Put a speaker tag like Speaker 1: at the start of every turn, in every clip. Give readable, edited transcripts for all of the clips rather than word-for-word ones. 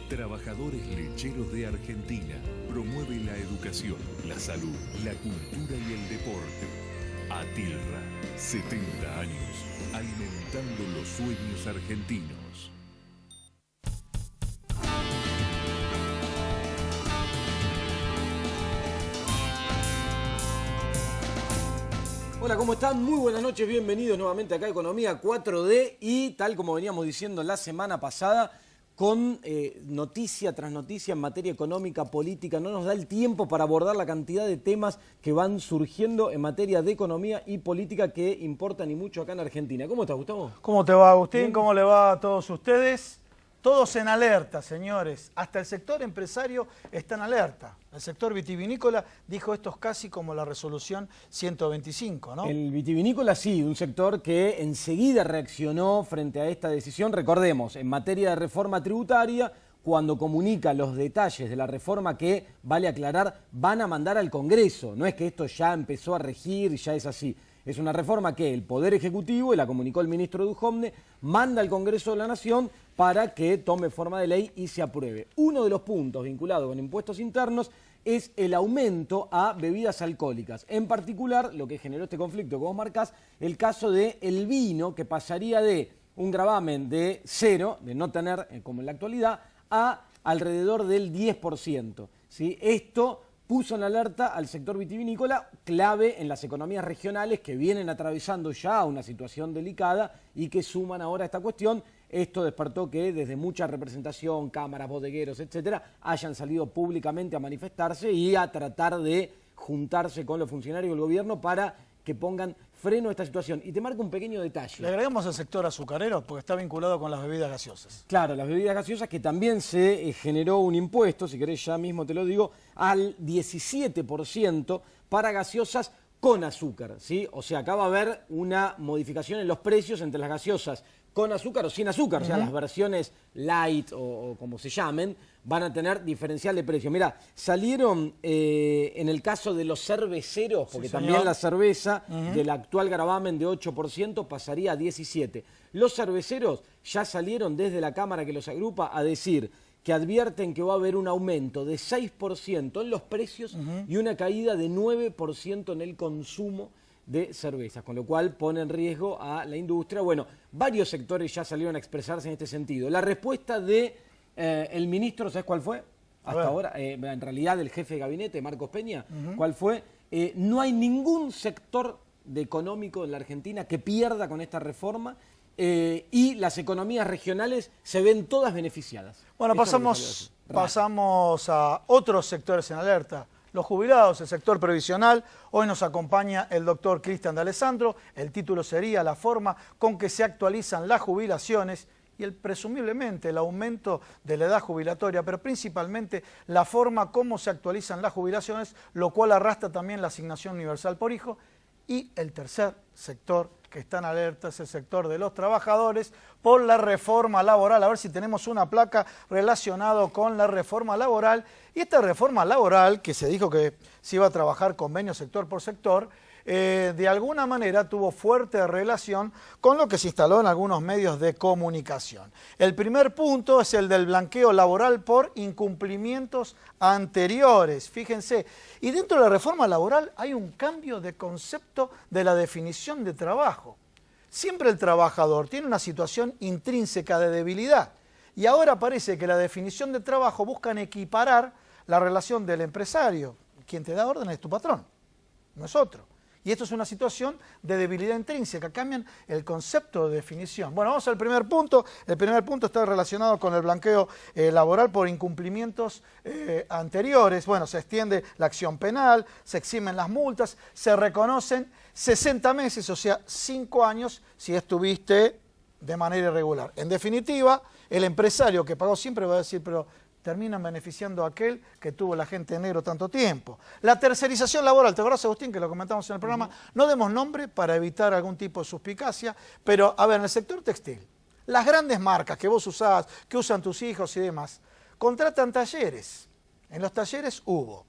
Speaker 1: Trabajadores Lecheros de Argentina promueve la educación, la salud, la cultura y el deporte. ATILRA, 70 años, alimentando los sueños argentinos.
Speaker 2: Hola, ¿cómo están? Muy buenas noches, bienvenidos nuevamente acá a Economía 4D y tal como veníamos diciendo la semana pasada, con noticia tras noticia en materia económica, política, no nos da el tiempo para abordar la cantidad de temas que van surgiendo en materia de economía y política que importan y mucho acá en Argentina. ¿Cómo estás, Gustavo?
Speaker 3: ¿Cómo te va, Agustín?
Speaker 2: Bien.
Speaker 3: ¿Cómo le va a todos ustedes? Todos en alerta, señores. Hasta el sector empresario está en alerta. El sector vitivinícola dijo esto es casi como la resolución 125, ¿no?
Speaker 2: El vitivinícola sí, un sector que enseguida reaccionó frente a esta decisión. Recordemos, en materia de reforma tributaria, cuando comunica los detalles de la reforma que, vale aclarar, van a mandar al Congreso. No es que esto ya empezó a regir y ya es así. Es una reforma que el Poder Ejecutivo, y la comunicó el ministro Duhovne, manda al Congreso de la Nación para que tome forma de ley y se apruebe. Uno de los puntos vinculados con impuestos internos es el aumento a bebidas alcohólicas. En particular, lo que generó este conflicto que vos marcás, el caso del vino, que pasaría de un gravamen de 0, de no tener, como en la actualidad, a alrededor del 10%. ¿Sí? Esto puso en alerta al sector vitivinícola, clave en las economías regionales que vienen atravesando ya una situación delicada y que suman ahora esta cuestión. Esto despertó que desde mucha representación, cámaras, bodegueros, etcétera, hayan salido públicamente a manifestarse y a tratar de juntarse con los funcionarios del gobierno para que pongan freno a esta situación. Y te marco un pequeño detalle.
Speaker 3: Le agregamos al sector azucarero porque está vinculado con las bebidas gaseosas.
Speaker 2: Claro, las bebidas gaseosas, que también se generó un impuesto, si querés ya mismo te lo digo, al 17% para gaseosas con azúcar, ¿sí? O sea, acá va a haber una modificación en los precios entre las gaseosas con azúcar o sin azúcar, o sea, las versiones light o como se llamen, van a tener diferencial de precio. Mirá, salieron en el caso de los cerveceros, porque
Speaker 3: Sí,
Speaker 2: también
Speaker 3: señor.
Speaker 2: la cerveza del actual gravamen de 8% pasaría a 17%. Los cerveceros ya salieron desde la Cámara que los agrupa a decir que advierten que va a haber un aumento de 6% en los precios y una caída de 9% en el consumo de cervezas, con lo cual pone en riesgo a la industria. Bueno, varios sectores ya salieron a expresarse en este sentido. La respuesta de el ministro, ¿sabes cuál fue? Hasta ahora, en realidad del jefe de gabinete, Marcos Peña, ¿cuál fue? No hay ningún sector económico en la Argentina que pierda con esta reforma y las economías regionales se ven todas beneficiadas.
Speaker 3: Bueno, pasamos a otros sectores en alerta. Los jubilados, el sector previsional. Hoy nos acompaña el doctor Cristian D'Alessandro. El título sería la forma con que se actualizan las jubilaciones y presumiblemente el aumento de la edad jubilatoria, pero principalmente la forma como se actualizan las jubilaciones, lo cual arrastra también la asignación universal por hijo. Y el tercer sector que está en alerta es el sector de los trabajadores por la reforma laboral. A ver si tenemos una placa relacionada con la reforma laboral. Y esta reforma laboral, que se dijo que se iba a trabajar convenio sector por sector, de alguna manera tuvo fuerte relación con lo que se instaló en algunos medios de comunicación. El primer punto es el del blanqueo laboral por incumplimientos anteriores, fíjense. Y dentro de la reforma laboral hay un cambio de concepto de la definición de trabajo. Siempre el trabajador tiene una situación intrínseca de debilidad y ahora parece que la definición de trabajo buscan equiparar la relación del empresario. Quien te da orden es tu patrón, no es otro. Y esto es una situación de debilidad intrínseca, cambian el concepto de definición. Bueno, vamos al primer punto. El primer punto está relacionado con el blanqueo laboral por incumplimientos anteriores. Bueno, se extiende la acción penal, se eximen las multas, se reconocen 60 meses, o sea, 5 años si estuviste de manera irregular. En definitiva, el empresario que pagó siempre va a decir, pero terminan beneficiando a aquel que tuvo la gente negro tanto tiempo. La tercerización laboral, ¿te acuerdas, Agustín, que lo comentamos en el programa? No demos nombre para evitar algún tipo de suspicacia, pero a ver, en el sector textil, las grandes marcas que vos usás, que usan tus hijos y demás, contratan talleres. En los talleres hubo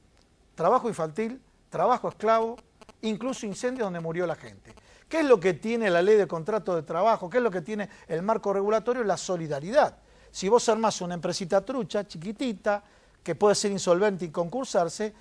Speaker 3: trabajo infantil, trabajo esclavo, incluso incendios donde murió la gente. ¿Qué es lo que tiene la ley de contrato de trabajo? ¿Qué es lo que tiene el marco regulatorio? La solidaridad. Si vos armás una empresita trucha, chiquitita, que puede ser insolvente y concursarse,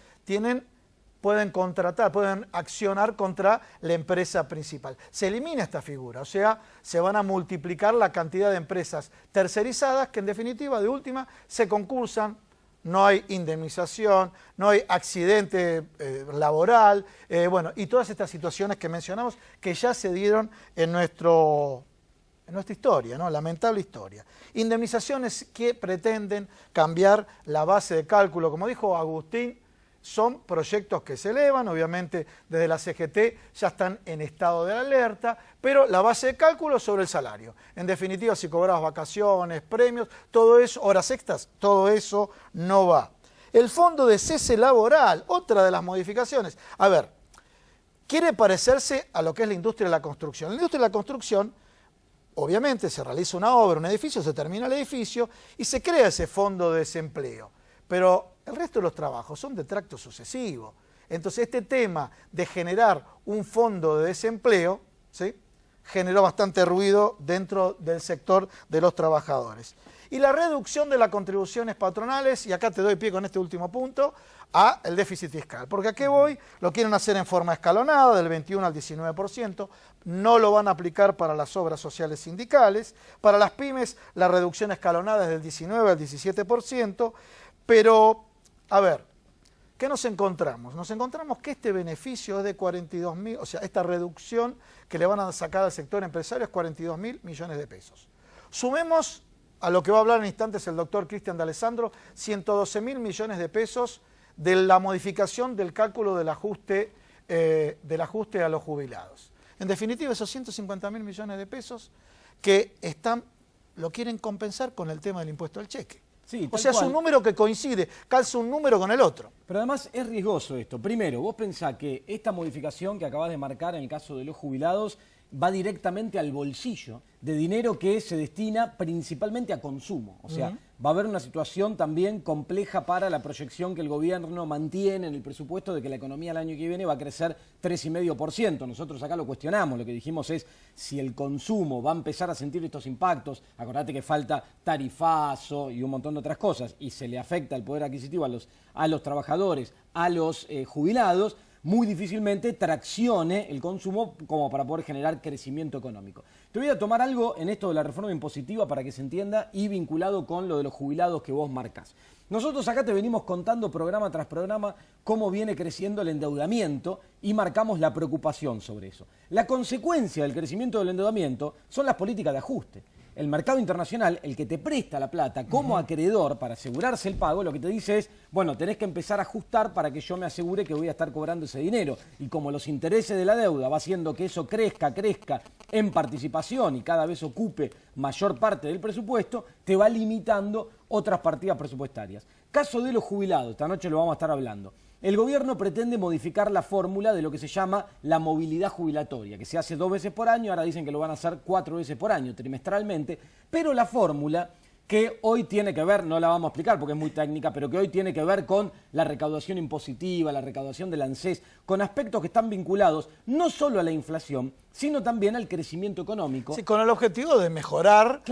Speaker 3: pueden contratar, pueden accionar contra la empresa principal. Se elimina esta figura, o sea, se van a multiplicar la cantidad de empresas tercerizadas que en definitiva, de última, se concursan, no hay indemnización, no hay accidente laboral, bueno, y todas estas situaciones que mencionamos que ya se dieron en nuestra historia, ¿no? Lamentable historia. Indemnizaciones que pretenden cambiar la base de cálculo, como dijo Agustín, son proyectos que se elevan, obviamente desde la CGT ya están en estado de alerta, pero la base de cálculo es sobre el salario. En definitiva, si cobras vacaciones, premios, todo eso, horas extras, todo eso no va. El fondo de cese laboral, otra de las modificaciones. A ver, quiere parecerse a lo que es la industria de la construcción. La industria de la construcción, obviamente, se realiza una obra, un edificio, se termina el edificio y se crea ese fondo de desempleo. Pero el resto de los trabajos son de tracto sucesivo. Entonces, este tema de generar un fondo de desempleo, ¿sí?, generó bastante ruido dentro del sector de los trabajadores. Y la reducción de las contribuciones patronales, y acá te doy pie con este último punto, a el déficit fiscal. Porque aquí voy, lo quieren hacer en forma escalonada, del 21 al 19%, no lo van a aplicar para las obras sociales sindicales, para las pymes la reducción escalonada es del 19 al 17%, pero, a ver, ¿qué nos encontramos? Nos encontramos que este beneficio es de 42.000, o sea, esta reducción que le van a sacar al sector empresario es 42.000 millones de pesos. Sumemos a lo que va a hablar en instantes el doctor Cristian D'Alessandro, 112.000 millones de pesos de la modificación del cálculo del ajuste a los jubilados. En definitiva, esos 150.000 millones de pesos que lo quieren compensar con el tema del impuesto al cheque.
Speaker 2: Sí,
Speaker 3: o sea, es un número que coincide, calza un número con el otro.
Speaker 2: Pero además es riesgoso esto. Primero, vos pensás que esta modificación que acabas de marcar en el caso de los jubilados va directamente al bolsillo de dinero que se destina principalmente a consumo. O sea, va a haber una situación también compleja para la proyección que el gobierno mantiene en el presupuesto de que la economía el año que viene va a crecer 3,5%. Nosotros acá lo cuestionamos, lo que dijimos es si el consumo va a empezar a sentir estos impactos, acordate que falta tarifazo y un montón de otras cosas, y se le afecta el poder adquisitivo a los trabajadores, a los jubilados, muy difícilmente traccione el consumo como para poder generar crecimiento económico. Te voy a tomar algo en esto de la reforma impositiva para que se entienda y vinculado con lo de los jubilados que vos marcás. Nosotros acá te venimos contando programa tras programa cómo viene creciendo el endeudamiento y marcamos la preocupación sobre eso. La consecuencia del crecimiento del endeudamiento son las políticas de ajuste. El mercado internacional, el que te presta la plata como acreedor para asegurarse el pago, lo que te dice es, bueno, tenés que empezar a ajustar para que yo me asegure que voy a estar cobrando ese dinero. Y como los intereses de la deuda va haciendo que eso crezca en participación y cada vez ocupe mayor parte del presupuesto, te va limitando otras partidas presupuestarias. Caso de los jubilados, esta noche lo vamos a estar hablando. El gobierno pretende modificar la fórmula de lo que se llama la movilidad jubilatoria, que se hace 2 veces por año, ahora dicen que lo van a hacer 4 veces por año, trimestralmente, pero la fórmula que hoy tiene que ver, no la vamos a explicar porque es muy técnica, pero que hoy tiene que ver con la recaudación impositiva, la recaudación del ANSES, con aspectos que están vinculados no solo a la inflación, sino también al crecimiento económico.
Speaker 3: Sí, con el objetivo de mejorar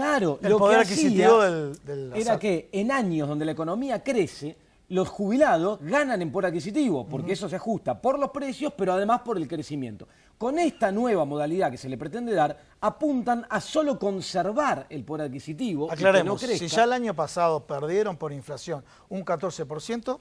Speaker 3: el poder adquisitivo del
Speaker 2: era que en años donde la economía crece, los jubilados ganan en poder adquisitivo, porque eso se ajusta por los precios, pero además por el crecimiento. Con esta nueva modalidad que se le pretende dar, apuntan a solo conservar el poder adquisitivo.
Speaker 3: Aclaremos,
Speaker 2: y que no crezca.
Speaker 3: Si ya el año pasado perdieron por inflación un 14%,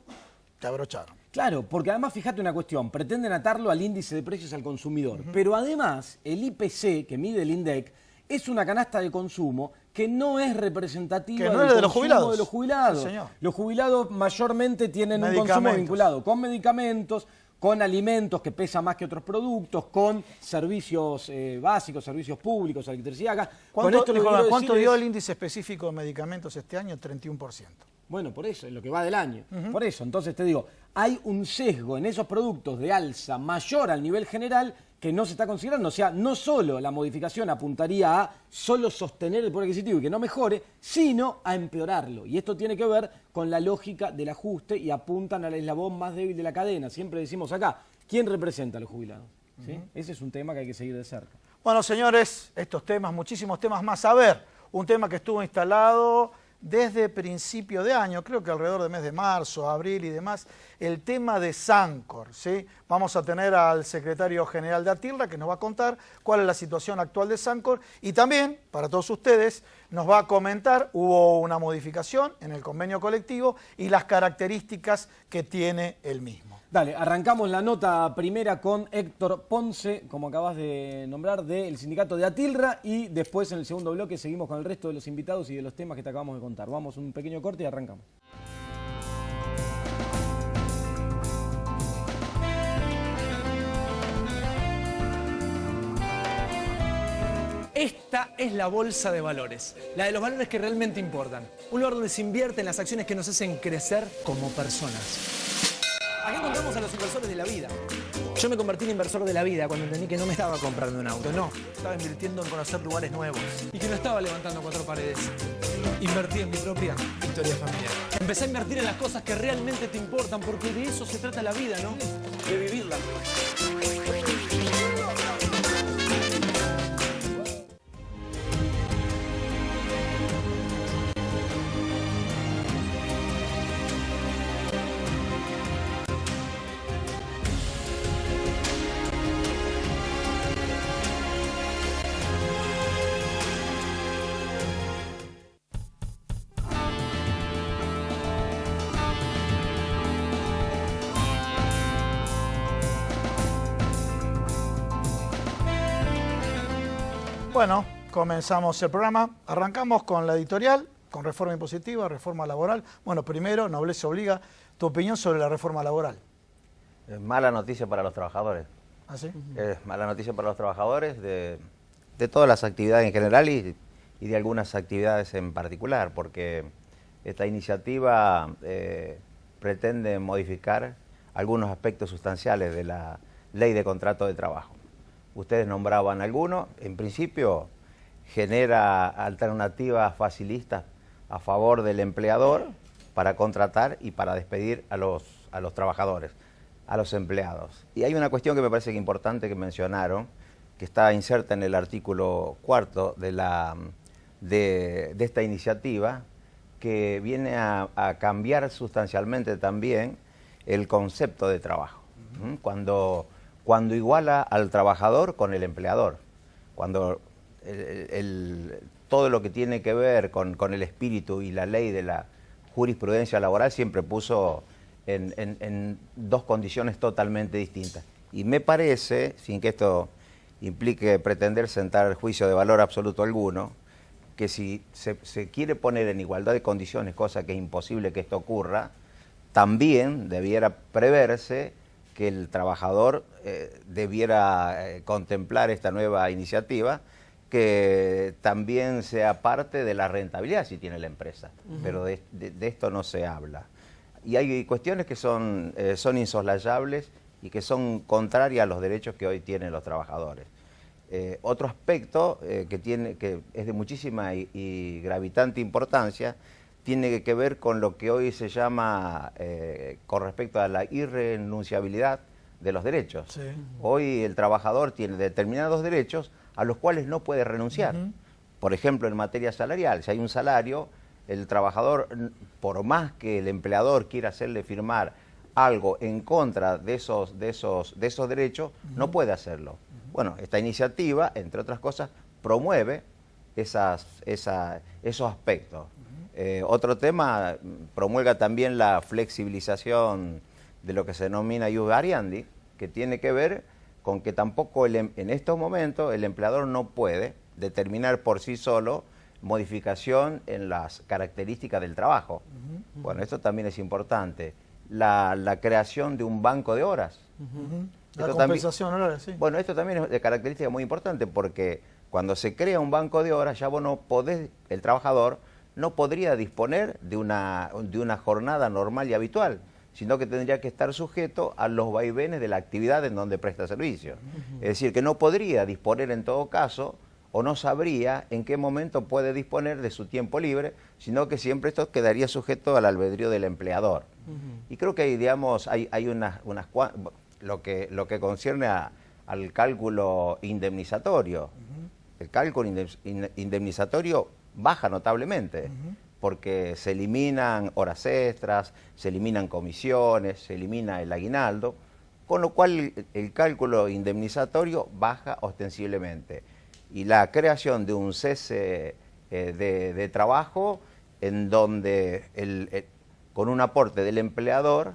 Speaker 3: te abrocharon.
Speaker 2: Claro, porque además fíjate una cuestión, pretenden atarlo al índice de precios al consumidor, pero además el IPC que mide el INDEC es una canasta de consumo que no es representativa
Speaker 3: de los jubilados.
Speaker 2: De los jubilados.
Speaker 3: Sí, señor.
Speaker 2: Los jubilados mayormente tienen un consumo vinculado con medicamentos, con alimentos que pesan más que otros productos, con servicios básicos, servicios públicos, electricidad.
Speaker 3: ¿Cuánto dio el índice específico de medicamentos este año? 31%.
Speaker 2: Bueno, por eso, es lo que va del año. Por eso, entonces te digo, hay un sesgo en esos productos de alza mayor al nivel general que no se está considerando. O sea, no solo la modificación apuntaría a solo sostener el poder adquisitivo y que no mejore, sino a empeorarlo. Y esto tiene que ver con la lógica del ajuste y apuntan al eslabón más débil de la cadena. Siempre decimos acá, ¿quién representa a los jubilados? ¿Sí? Ese es un tema que hay que seguir de cerca.
Speaker 3: Bueno, señores, estos temas, muchísimos temas más. A ver, un tema que estuvo instalado desde principio de año, creo que alrededor del mes de marzo, abril y demás, el tema de Sancor, ¿sí? Vamos a tener al secretario general de ATILRA que nos va a contar cuál es la situación actual de Sancor y también, para todos ustedes, nos va a comentar, hubo una modificación en el convenio colectivo y las características que tiene el mismo.
Speaker 2: Dale, arrancamos la nota primera con Héctor Ponce, como acabas de nombrar, del sindicato de ATILRA, y después en el segundo bloque seguimos con el resto de los invitados y de los temas que te acabamos de contar. Vamos un pequeño corte y arrancamos.
Speaker 4: Esta es la bolsa de valores, la de los valores que realmente importan. Un lugar donde se invierten las acciones que nos hacen crecer como personas. Aquí encontramos a los inversores de la vida. Yo me convertí en inversor de la vida cuando entendí que no me estaba comprando un auto, no. Estaba invirtiendo en conocer lugares nuevos. Y que no estaba levantando 4 paredes. Invertí en mi propia historia familiar. Empecé a invertir en las cosas que realmente te importan, porque de eso se trata la vida, ¿no? De vivirla.
Speaker 3: Bueno, comenzamos el programa. Arrancamos con la editorial, con reforma impositiva, reforma laboral. Bueno, primero, Nobleza Obliga, tu opinión sobre la reforma laboral.
Speaker 5: Es mala noticia para los trabajadores.
Speaker 3: ¿Ah, sí?
Speaker 5: Es mala noticia para los trabajadores de todas las actividades en general y de algunas actividades en particular, porque esta iniciativa pretende modificar algunos aspectos sustanciales de la Ley de Contrato de Trabajo. Ustedes nombraban algunos. En principio genera alternativas facilistas a favor del empleador para contratar y para despedir a los trabajadores, a los empleados. Y hay una cuestión que me parece que importante que mencionaron, que está inserta en el artículo 4 de esta iniciativa, que viene a cambiar sustancialmente también el concepto de trabajo. Cuando iguala al trabajador con el empleador, cuando todo lo que tiene que ver con el espíritu y la ley de la jurisprudencia laboral siempre puso en dos condiciones totalmente distintas. Y me parece, sin que esto implique pretender sentar el juicio de valor absoluto alguno, que si se quiere poner en igualdad de condiciones, cosa que es imposible que esto ocurra, también debiera preverse que el trabajador debiera contemplar esta nueva iniciativa, que también sea parte de la rentabilidad si tiene la empresa. Pero de esto no se habla. Y hay cuestiones que son insoslayables y que son contrarias a los derechos que hoy tienen los trabajadores. Otro aspecto que es de muchísima y gravitante importancia tiene que ver con lo que hoy se llama, con respecto a la irrenunciabilidad de los derechos. Sí. Hoy el trabajador tiene determinados derechos a los cuales no puede renunciar. Por ejemplo, en materia salarial, si hay un salario, el trabajador, por más que el empleador quiera hacerle firmar algo en contra de esos derechos, no puede hacerlo. Bueno, esta iniciativa, entre otras cosas, promueve esos aspectos. Otro tema, promulga también la flexibilización de lo que se denomina ius variandi, que tiene que ver con que tampoco en estos momentos el empleador no puede determinar por sí solo modificación en las características del trabajo. Bueno, esto también es importante. La creación de un banco de horas.
Speaker 3: La compensación horaria, sí.
Speaker 5: Bueno, esto también es de característica muy importante, porque cuando se crea un banco de horas, ya vos no podés, el trabajador no podría disponer de una jornada normal y habitual, sino que tendría que estar sujeto a los vaivenes de la actividad en donde presta servicio. Es decir, que no podría disponer en todo caso, o no sabría en qué momento puede disponer de su tiempo libre, sino que siempre esto quedaría sujeto al albedrío del empleador. Y creo que hay unas lo que concierne al cálculo indemnizatorio. El cálculo indemnizatorio baja notablemente, porque se eliminan horas extras, se eliminan comisiones, se elimina el aguinaldo, con lo cual el cálculo indemnizatorio baja ostensiblemente. Y la creación de un cese de trabajo en donde con un aporte del empleador,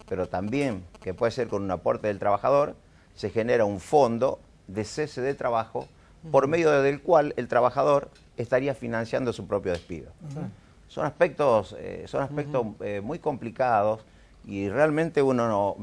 Speaker 5: pero también que puede ser con un aporte del trabajador, se genera un fondo de cese de trabajo por medio del cual el trabajador estaría financiando su propio despido. Son aspectos muy complicados y realmente uno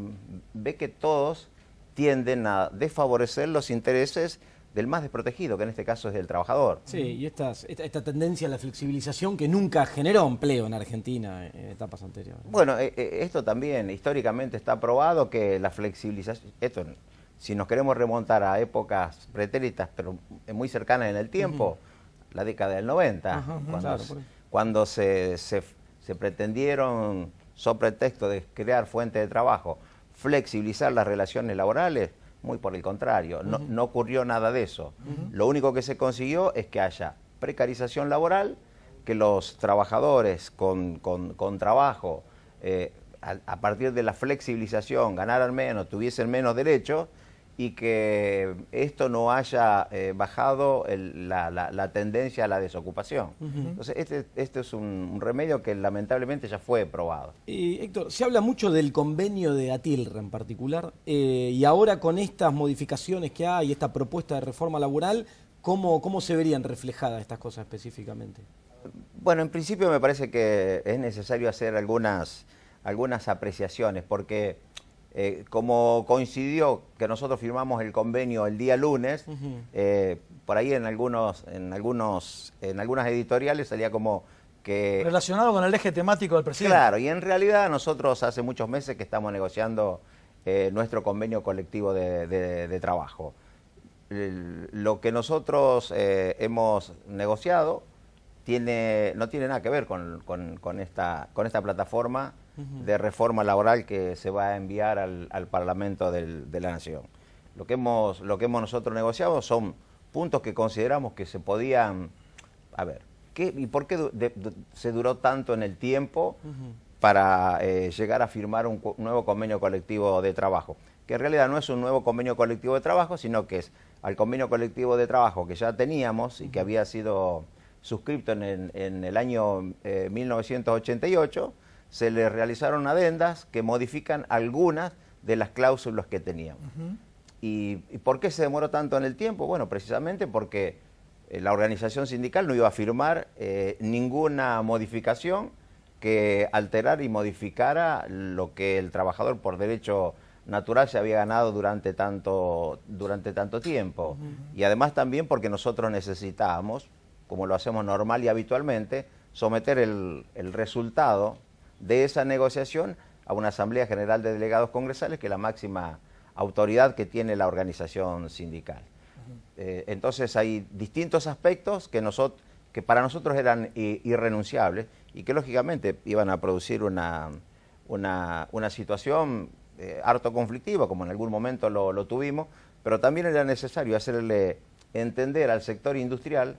Speaker 5: ve que todos tienden a desfavorecer los intereses del más desprotegido, que en este caso es el trabajador.
Speaker 2: Sí, y esta tendencia a la flexibilización que nunca generó empleo en Argentina en etapas anteriores.
Speaker 5: Bueno, esto también históricamente está probado que la flexibilización, esto si nos queremos remontar a épocas pretéritas, pero muy cercanas en el tiempo, la década del 90, cuando se pretendieron, sobre pretexto de crear fuentes de trabajo, flexibilizar las relaciones laborales, muy por el contrario, no ocurrió nada de eso. Lo único que se consiguió es que haya precarización laboral, que los trabajadores con trabajo, a partir de la flexibilización, ganaran menos, tuviesen menos derechos, y que esto no haya bajado la tendencia a la desocupación. Entonces, este es un remedio que lamentablemente ya fue probado.
Speaker 2: Héctor, se habla mucho del convenio de ATILRA en particular, y ahora con estas modificaciones que hay, esta propuesta de reforma laboral, ¿cómo se verían reflejadas estas cosas específicamente?
Speaker 5: Bueno, en principio me parece que es necesario hacer algunas apreciaciones, porque como coincidió que nosotros firmamos el convenio el día lunes, por ahí en algunas editoriales salía como que...
Speaker 3: Relacionado con el eje temático del presidente.
Speaker 5: Claro, y en realidad nosotros hace muchos meses que estamos negociando nuestro convenio colectivo de trabajo. Lo que nosotros hemos negociado no tiene nada que ver con esta plataforma de reforma laboral que se va a enviar al Parlamento de la Nación. Lo que hemos nosotros negociado son puntos que consideramos que se podían... A ver, ¿y por qué se duró tanto en el tiempo para llegar a firmar un nuevo convenio colectivo de trabajo? Que en realidad no es un nuevo convenio colectivo de trabajo, sino que es al convenio colectivo de trabajo que ya teníamos y que había sido suscrito en el año 1988, se le realizaron adendas que modifican algunas de las cláusulas que teníamos. ¿Y por qué se demoró tanto en el tiempo? Bueno, precisamente porque la organización sindical no iba a firmar ninguna modificación que alterara y modificara lo que el trabajador por derecho natural se había ganado durante tanto tiempo. Y además también porque nosotros necesitábamos, como lo hacemos normal y habitualmente, someter el resultado de esa negociación a una Asamblea General de Delegados Congresales, que es la máxima autoridad que tiene la organización sindical. Entonces hay distintos aspectos que para nosotros eran irrenunciables y que lógicamente iban a producir una situación harto conflictiva, como en algún momento lo tuvimos, pero también era necesario hacerle entender al sector industrial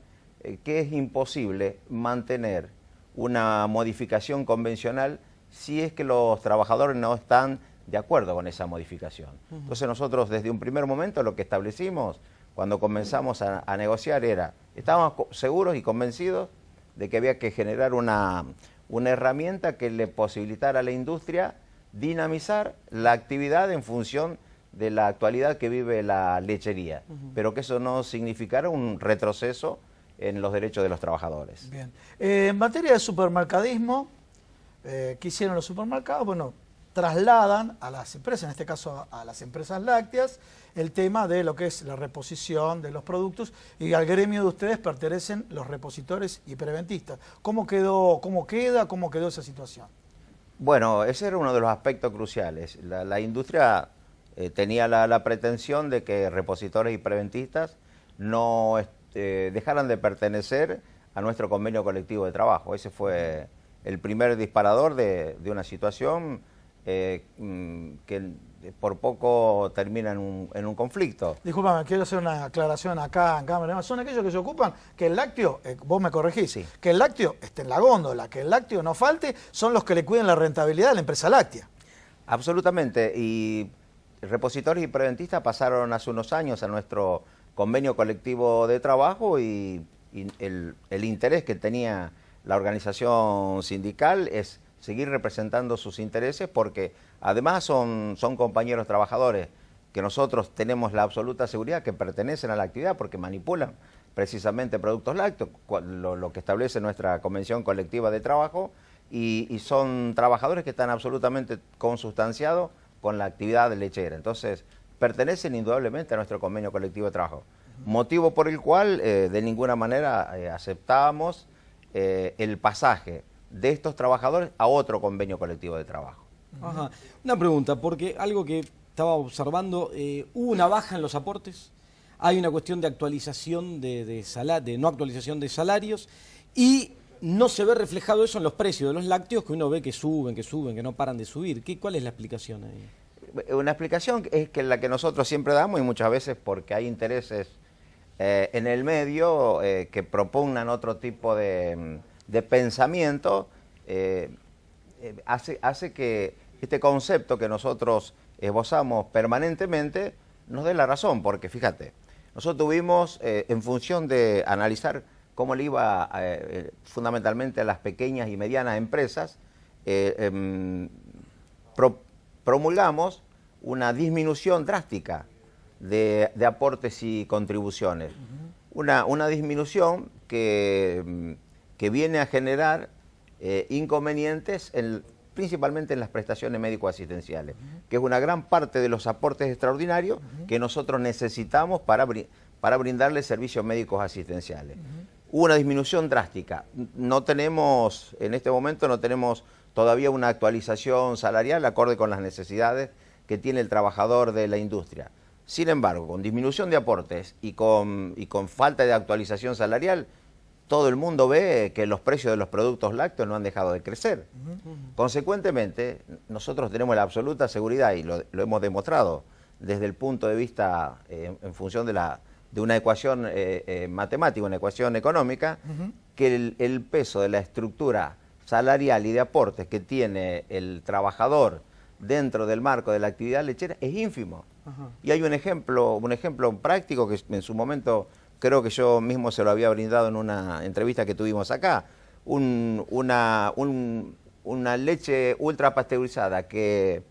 Speaker 5: que es imposible mantener una modificación convencional si es que los trabajadores no están de acuerdo con esa modificación. Entonces nosotros desde un primer momento lo que establecimos cuando comenzamos a negociar estábamos seguros y convencidos de que había que generar una herramienta que le posibilitara a la industria dinamizar la actividad en función de la actualidad que vive la lechería, pero que eso no significara un retroceso en los derechos de los trabajadores.
Speaker 3: Bien. En materia de supermercadismo, ¿qué hicieron los supermercados? Bueno, trasladan a las empresas, en este caso a las empresas lácteas, el tema de lo que es la reposición de los productos, y al gremio de ustedes pertenecen los repositores y preventistas. ¿Cómo quedó esa situación?
Speaker 5: Bueno, ese era uno de los aspectos cruciales. La industria tenía la pretensión de que repositores y preventistas no dejaran de pertenecer a nuestro convenio colectivo de trabajo. Ese fue el primer disparador de una situación que por poco termina en un conflicto.
Speaker 3: Disculpame, quiero hacer una aclaración acá en cámara. Son aquellos que se ocupan que el lácteo, vos me corregís,
Speaker 5: Sí.
Speaker 3: que el lácteo esté en la góndola, que el lácteo no falte, son los que le cuiden la rentabilidad de la empresa láctea.
Speaker 5: Absolutamente. Y repositores y preventistas pasaron hace unos años a nuestro convenio colectivo de trabajo y el interés que tenía la organización sindical es seguir representando sus intereses porque además son compañeros trabajadores que nosotros tenemos la absoluta seguridad que pertenecen a la actividad porque manipulan precisamente productos lácteos, lo que establece nuestra convención colectiva de trabajo y son trabajadores que están absolutamente consustanciados con la actividad lechera. Entonces, pertenecen indudablemente a nuestro convenio colectivo de trabajo. Motivo por el cual de ninguna manera aceptábamos el pasaje de estos trabajadores a otro convenio colectivo de trabajo.
Speaker 2: Ajá. Una pregunta, porque algo que estaba observando, hubo una baja en los aportes, hay una cuestión de actualización de no actualización de salarios y no se ve reflejado eso en los precios de los lácteos que uno ve que suben, que no paran de subir. ¿Cuál es la explicación ahí?
Speaker 5: Una explicación es que la que nosotros siempre damos y muchas veces porque hay intereses en el medio que propugnan otro tipo de pensamiento, hace que este concepto que nosotros esbozamos permanentemente nos dé la razón, porque fíjate, nosotros tuvimos, en función de analizar cómo le iba fundamentalmente a las pequeñas y medianas empresas, promulgamos una disminución drástica de aportes y contribuciones. Una disminución que viene a generar inconvenientes principalmente en las prestaciones médico-asistenciales, que es una gran parte de los aportes extraordinarios que nosotros necesitamos para brindarle servicios médicos asistenciales. Hubo una disminución drástica. En este momento no tenemos todavía una actualización salarial acorde con las necesidades que tiene el trabajador de la industria. Sin embargo, con disminución de aportes y con falta de actualización salarial, todo el mundo ve que los precios de los productos lácteos no han dejado de crecer. Consecuentemente, nosotros tenemos la absoluta seguridad, y lo hemos demostrado desde el punto de vista, en función de una ecuación matemática, una ecuación económica, que el peso de la estructura salarial y de aportes que tiene el trabajador dentro del marco de la actividad lechera es ínfimo. Y hay un ejemplo práctico que en su momento creo que yo mismo se lo había brindado en una entrevista que tuvimos acá. Una leche ultra pasteurizada que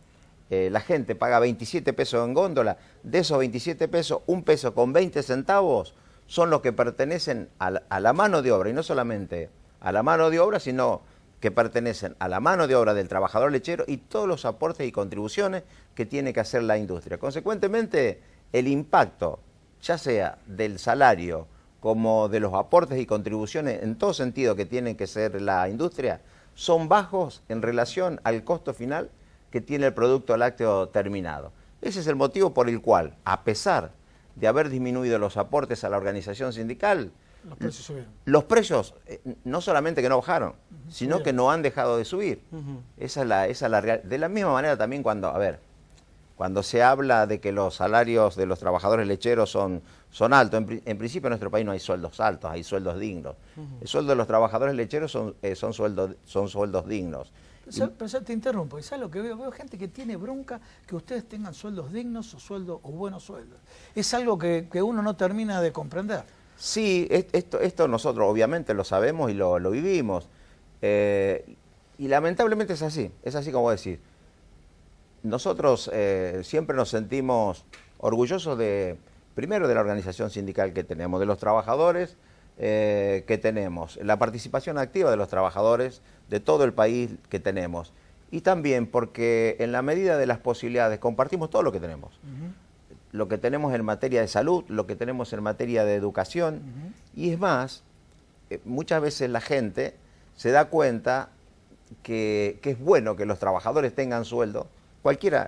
Speaker 5: la gente paga 27 pesos en góndola, de esos 27 pesos, 1 peso con 20 centavos son los que pertenecen a la mano de obra, y no solamente a la mano de obra, sino que pertenecen a la mano de obra del trabajador lechero y todos los aportes y contribuciones que tiene que hacer la industria. Consecuentemente, el impacto, ya sea del salario como de los aportes y contribuciones en todo sentido que tiene que ser la industria, son bajos en relación al costo final que tiene el producto lácteo terminado. Ese es el motivo por el cual, a pesar de haber disminuido los aportes a la organización sindical,
Speaker 3: Los precios subieron.
Speaker 5: los precios no solamente que no bajaron, sino que no han dejado de subir. Esa es la realidad. De la misma manera también cuando se habla de que los salarios de los trabajadores lecheros son altos, en principio en nuestro país no hay sueldos altos, hay sueldos dignos. El sueldo de los trabajadores lecheros son sueldos dignos.
Speaker 3: Pero ya te interrumpo, y ¿sabes lo que veo? Veo gente que tiene bronca que ustedes tengan sueldos dignos o buenos sueldos. Es algo que uno no termina de comprender.
Speaker 5: Sí, esto nosotros obviamente lo sabemos y lo vivimos. Y lamentablemente es así como decir. Nosotros siempre nos sentimos orgullosos primero de la organización sindical que tenemos, de los trabajadores que tenemos, la participación activa de los trabajadores de todo el país que tenemos. Y también porque en la medida de las posibilidades compartimos todo lo que tenemos. Lo que tenemos en materia de salud, lo que tenemos en materia de educación. Y es más, muchas veces la gente se da cuenta que es bueno que los trabajadores tengan sueldo,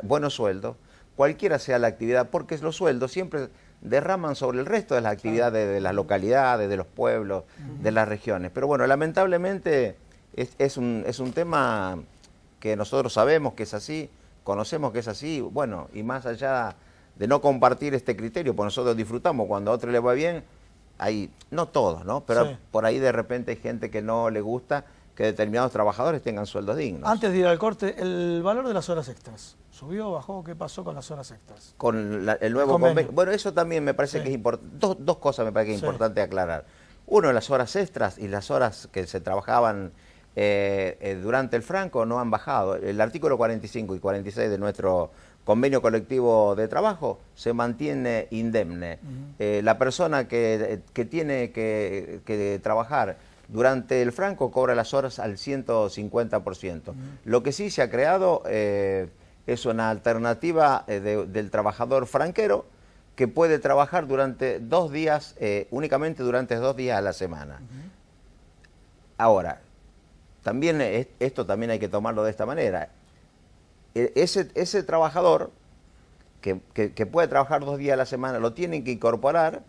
Speaker 5: buenos sueldos, cualquiera sea la actividad, porque los sueldos siempre derraman sobre el resto de las actividades de las localidades, de los pueblos, de las regiones. Pero bueno, lamentablemente es un tema que nosotros sabemos que es así, conocemos que es así, bueno, y más allá de no compartir este criterio, pues nosotros disfrutamos cuando a otro le va bien, hay, no todos, ¿no? Pero
Speaker 3: Sí.
Speaker 5: por ahí de repente hay gente que no le gusta que determinados trabajadores tengan sueldos dignos.
Speaker 3: Antes de ir al corte, el valor de las horas extras. ¿Subió o bajó? ¿Qué pasó con las horas extras?
Speaker 5: Con el nuevo
Speaker 3: Convenio.
Speaker 5: convenio. Bueno, eso también me parece
Speaker 3: Sí.
Speaker 5: que es importante. Dos cosas me parece que es
Speaker 3: Sí.
Speaker 5: importante aclarar. Uno, las horas extras y las horas que se trabajaban durante el Franco no han bajado. El artículo 45 y 46 de nuestro convenio colectivo de trabajo se mantiene indemne. La persona que tiene que trabajar durante el Franco cobra las horas al 150%. Lo que sí se ha creado es una alternativa del trabajador franquero que puede trabajar durante 2 días, únicamente durante 2 días a la semana. Ahora, también esto también hay que tomarlo de esta manera. Ese trabajador que puede trabajar 2 días a la semana lo tienen que incorporar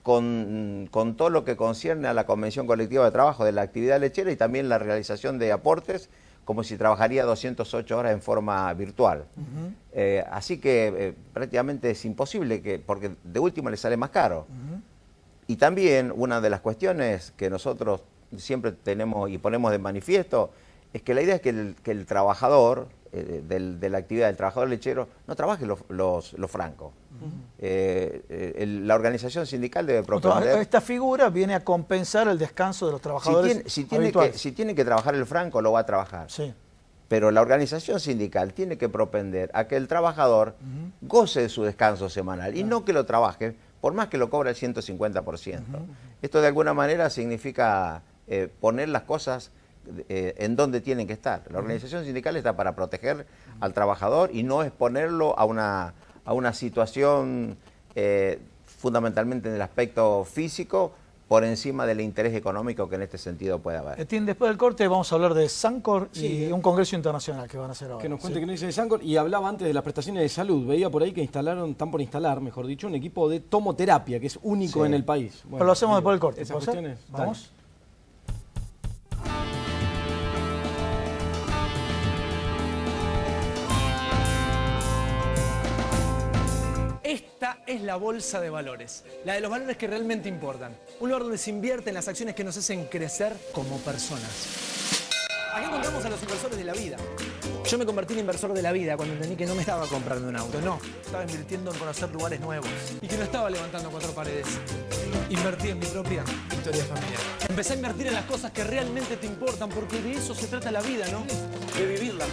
Speaker 5: con todo lo que concierne a la Convención Colectiva de Trabajo de la actividad lechera y también la realización de aportes, como si trabajaría 208 horas en forma virtual. Así que prácticamente es imposible, porque de última le sale más caro. Y también una de las cuestiones que nosotros siempre tenemos y ponemos de manifiesto es que la idea es que el trabajador de la actividad del trabajador lechero no trabaje los francos. La organización sindical debe propender...
Speaker 3: Esta figura viene a compensar el descanso de los trabajadores
Speaker 5: si tiene que trabajar el franco, lo va a trabajar.
Speaker 3: Sí.
Speaker 5: Pero la organización sindical tiene que propender a que el trabajador goce de su descanso semanal y no que lo trabaje, por más que lo cobre el 150%. Esto de alguna manera significa poner las cosas en donde tienen que estar. La organización sindical está para proteger al trabajador y no exponerlo a una situación fundamentalmente en el aspecto físico por encima del interés económico que en este sentido puede haber.
Speaker 3: Etienne, después del corte vamos a hablar de Sancor
Speaker 2: Sí.
Speaker 3: y un congreso internacional que van a hacer ahora.
Speaker 2: Que nos cuente
Speaker 3: Sí.
Speaker 2: qué nos dice de Sancor. Y hablaba antes de las prestaciones de salud. Veía por ahí que están por instalar, mejor dicho, un equipo de tomoterapia, que es único
Speaker 5: Sí.
Speaker 2: en el país. Bueno,
Speaker 3: Pero lo hacemos
Speaker 2: digo,
Speaker 3: después del corte.
Speaker 2: esas
Speaker 3: ¿puede ser?
Speaker 2: cuestiones,
Speaker 3: Vamos.
Speaker 4: Esta es la bolsa de valores, la de los valores que realmente importan. Un lugar donde se invierte en las acciones que nos hacen crecer como personas. Aquí encontramos a los inversores de la vida. Yo me convertí en inversor de la vida cuando entendí que no me estaba comprando un auto, no. Estaba invirtiendo en conocer lugares nuevos y que no estaba levantando 4 paredes. Invertí en mi propia historia familiar. Empecé a invertir en las cosas que realmente te importan porque de eso se trata la vida, ¿no? De vivirla.